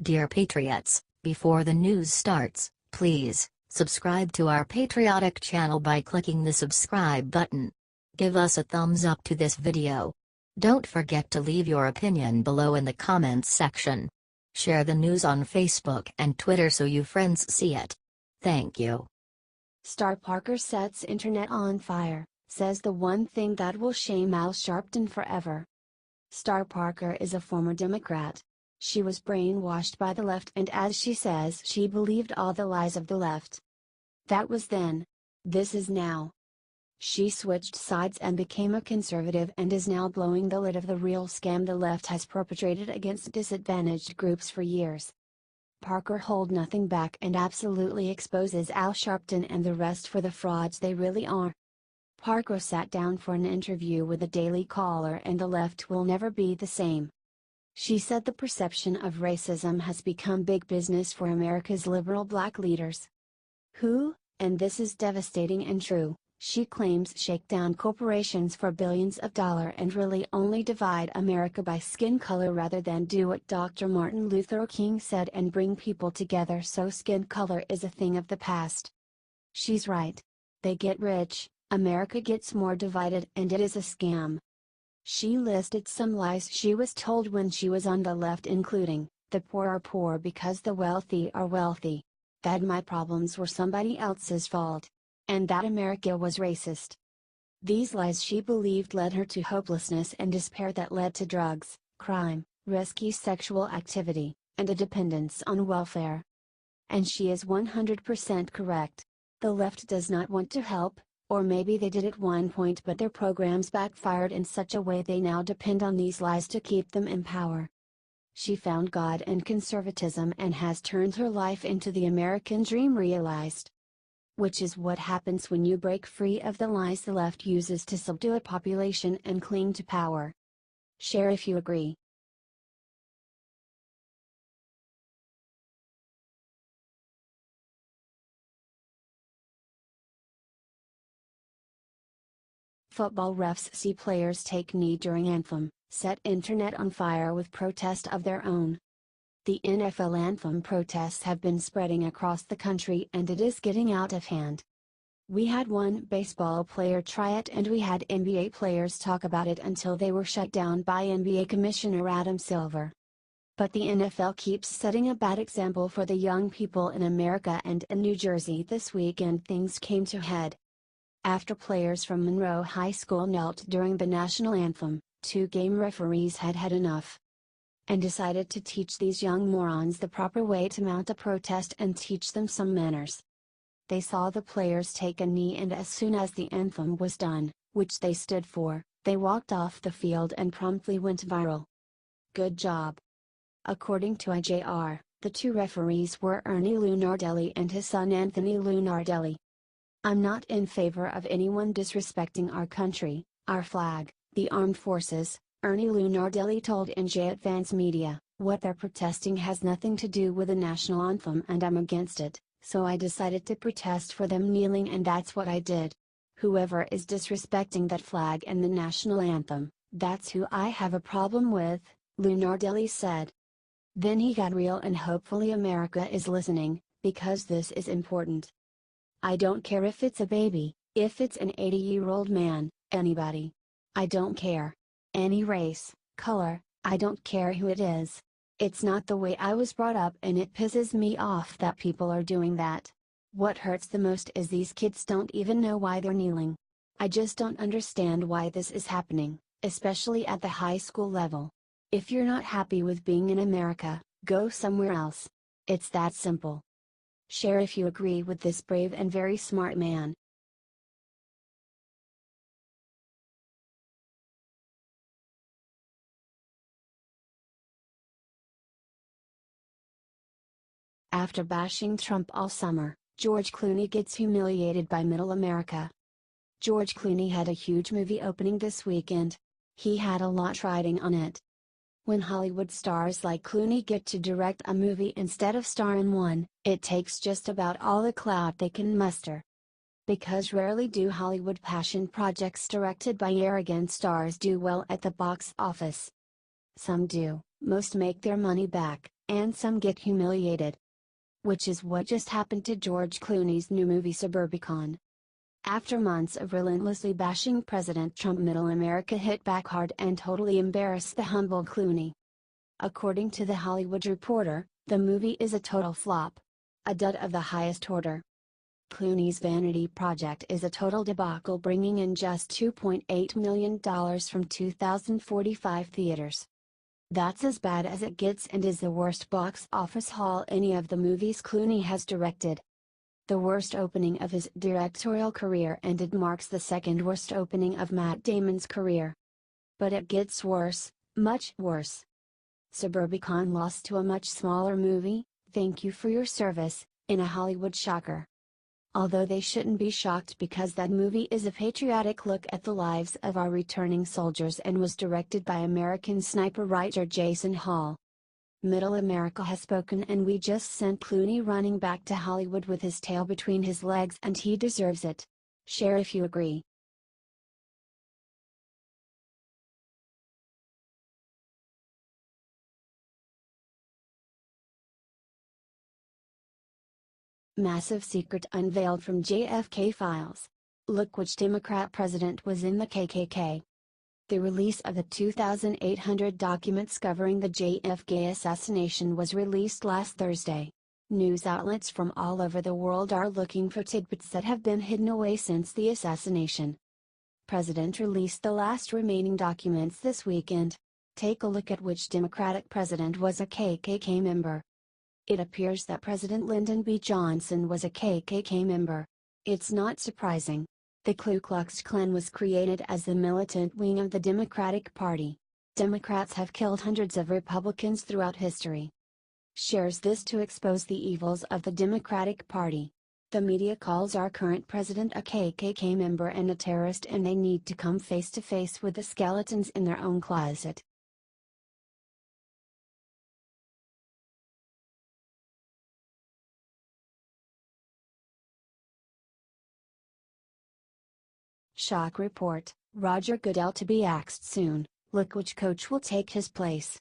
Dear Patriots, before the news starts, please subscribe to our patriotic channel by clicking the subscribe button. Give us a thumbs up to this video. Don't forget to leave your opinion below in the comments section. Share the news on Facebook and Twitter so you friends see it. Thank you. Star Parker sets internet on fire, says the one thing that will shame Al Sharpton forever. Star Parker is a former Democrat. She was brainwashed by the left, and as she says, she believed all the lies of the left. That was then. This is now. She switched sides and became a conservative and is now blowing the lid of the real scam the left has perpetrated against disadvantaged groups for years. Parker hold nothing back and absolutely exposes Al Sharpton and the rest for the frauds they really are. Parker sat down for an interview with the Daily Caller, and the left will never be the same. She said the perception of racism has become big business for America's liberal black leaders. Who, and this is devastating and true, she claims shake down corporations for billions of dollars and really only divide America by skin color rather than do what Dr. Martin Luther King said and bring people together, so skin color is a thing of the past. She's right. They get rich, America gets more divided, and it is a scam. She listed some lies she was told when she was on the left, including, the poor are poor because the wealthy are wealthy, that my problems were somebody else's fault, and that America was racist. These lies she believed led her to hopelessness and despair that led to drugs, crime, risky sexual activity, and a dependence on welfare. And she is 100% correct. The left does not want to help, or maybe they did at one point, but their programs backfired in such a way they now depend on these lies to keep them in power. She found God and conservatism and has turned her life into the American dream realized. Which is what happens when you break free of the lies the left uses to subdue a population and cling to power. Share if you agree. Football refs see players take knee during anthem, set internet on fire with protest of their own. The NFL anthem protests have been spreading across the country and it is getting out of hand. We had one baseball player try it, and we had NBA players talk about it until they were shut down by NBA Commissioner Adam Silver. But the NFL keeps setting a bad example for the young people in America, and in New Jersey this weekend things came to a head. After players from Monroe High School knelt during the national anthem, two game referees had had enough and decided to teach these young morons the proper way to mount a protest and teach them some manners. They saw the players take a knee, and as soon as the anthem was done, which they stood for, they walked off the field and promptly went viral. Good job. According to IJR, the two referees were Ernie Lunardelli and his son Anthony Lunardelli. I'm not in favor of anyone disrespecting our country, our flag, the armed forces, Ernie Lunardelli told NJ Advance Media. What they're protesting has nothing to do with the national anthem, and I'm against it, so I decided to protest for them kneeling, and that's what I did. Whoever is disrespecting that flag and the national anthem, that's who I have a problem with, Lunardelli said. Then he got real, and hopefully America is listening, because this is important. I don't care if it's a baby, if it's an 80-year-old man, anybody. I don't care. Any race, color, I don't care who it is. It's not the way I was brought up, and it pisses me off that people are doing that. What hurts the most is these kids don't even know why they're kneeling. I just don't understand why this is happening, especially at the high school level. If you're not happy with being in America, go somewhere else. It's that simple. Share if you agree with this brave and very smart man. After bashing Trump all summer, George Clooney gets humiliated by Middle America. George Clooney had a huge movie opening this weekend. He had a lot riding on it. When Hollywood stars like Clooney get to direct a movie instead of star in one, it takes just about all the clout they can muster. Because rarely do Hollywood passion projects directed by arrogant stars do well at the box office. Some do, most make their money back, and some get humiliated. Which is what just happened to George Clooney's new movie Suburbicon. After months of relentlessly bashing President Trump, middle America hit back hard and totally embarrassed the humble Clooney. According to The Hollywood Reporter, the movie is a total flop. A dud of the highest order. Clooney's vanity project is a total debacle, bringing in just $2.8 million from 2,045 theaters. That's as bad as it gets and is the worst box office haul any of the movies Clooney has directed. The worst opening of his directorial career, and it marks the second worst opening of Matt Damon's career. But it gets worse, much worse. Suburbicon lost to a much smaller movie, Thank You for Your Service, in a Hollywood shocker. Although they shouldn't be shocked because that movie is a patriotic look at the lives of our returning soldiers and was directed by American sniper writer Jason Hall. Middle America has spoken, and we just sent Clooney running back to Hollywood with his tail between his legs, and he deserves it. Share if you agree. Massive secret unveiled from JFK files. Look which Democrat president was in the KKK. The release of the 2,800 documents covering the JFK assassination was released last Thursday. News outlets from all over the world are looking for tidbits that have been hidden away since the assassination. President released the last remaining documents this weekend. Take a look at which Democratic president was a KKK member. It appears that President Lyndon B. Johnson was a KKK member. It's not surprising. The Ku Klux Klan was created as the militant wing of the Democratic Party. Democrats have killed hundreds of Republicans throughout history. Shares this to expose the evils of the Democratic Party. The media calls our current president a KKK member and a terrorist, and they need to come face to face with the skeletons in their own closet. Shock report, Roger Goodell to be axed soon, look which coach will take his place.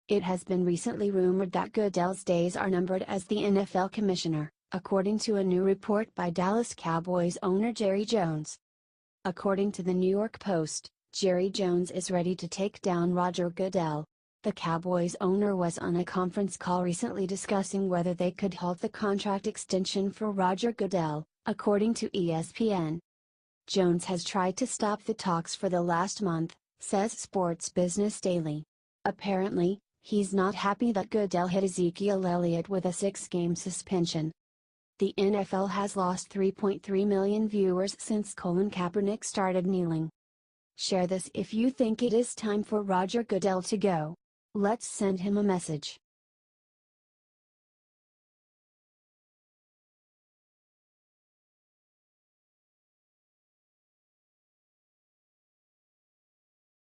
It has been recently rumored that Goodell's days are numbered as the NFL commissioner, according to a new report by Dallas Cowboys owner Jerry Jones. According to the New York Post, Jerry Jones is ready to take down Roger Goodell. The Cowboys owner was on a conference call recently discussing whether they could halt the contract extension for Roger Goodell, according to ESPN. Jones has tried to stop the talks for the last month, says Sports Business Daily. Apparently, he's not happy that Goodell hit Ezekiel Elliott with a 6-game suspension. The NFL has lost 3.3 million viewers since Colin Kaepernick started kneeling. Share this if you think it is time for Roger Goodell to go. Let's send him a message.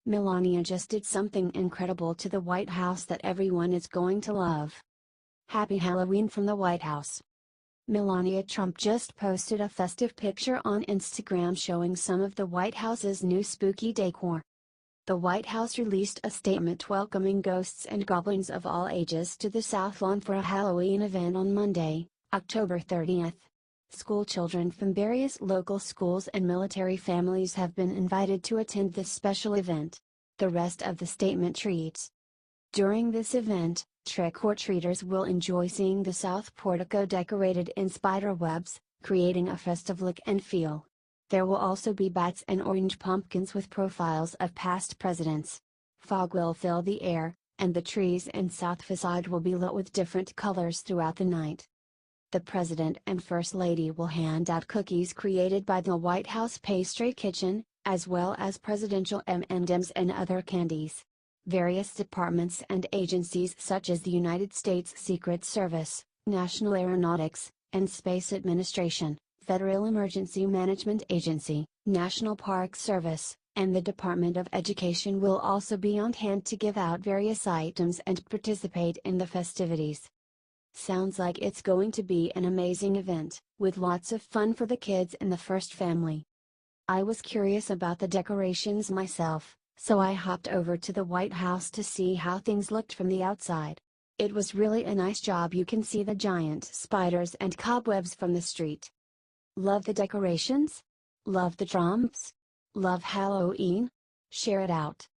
Melania just did something incredible to the White House that everyone is going to love. Happy Halloween from the White House. Melania Trump just posted a festive picture on Instagram showing some of the White House's new spooky decor. The White House released a statement welcoming ghosts and goblins of all ages to the South Lawn for a Halloween event on Monday, October 30th. School children from various local schools and military families have been invited to attend this special event. The rest of the statement reads: during this event, trick-or-treaters will enjoy seeing the South Portico decorated in spider webs, creating a festive look and feel. There will also be bats and orange pumpkins with profiles of past presidents. Fog will fill the air, and the trees and south facade will be lit with different colors throughout the night. The President and First Lady will hand out cookies created by the White House Pastry Kitchen, as well as presidential M&Ms and other candies. Various departments and agencies such as the United States Secret Service, National Aeronautics, and Space Administration, Federal Emergency Management Agency, National Park Service, and the Department of Education will also be on hand to give out various items and participate in the festivities. Sounds like it's going to be an amazing event, with lots of fun for the kids in the first family. I was curious about the decorations myself, so I hopped over to the White House to see how things looked from the outside. It was really a nice job. You can see the giant spiders and cobwebs from the street. Love the decorations? Love the drums? Love Halloween? Share it out.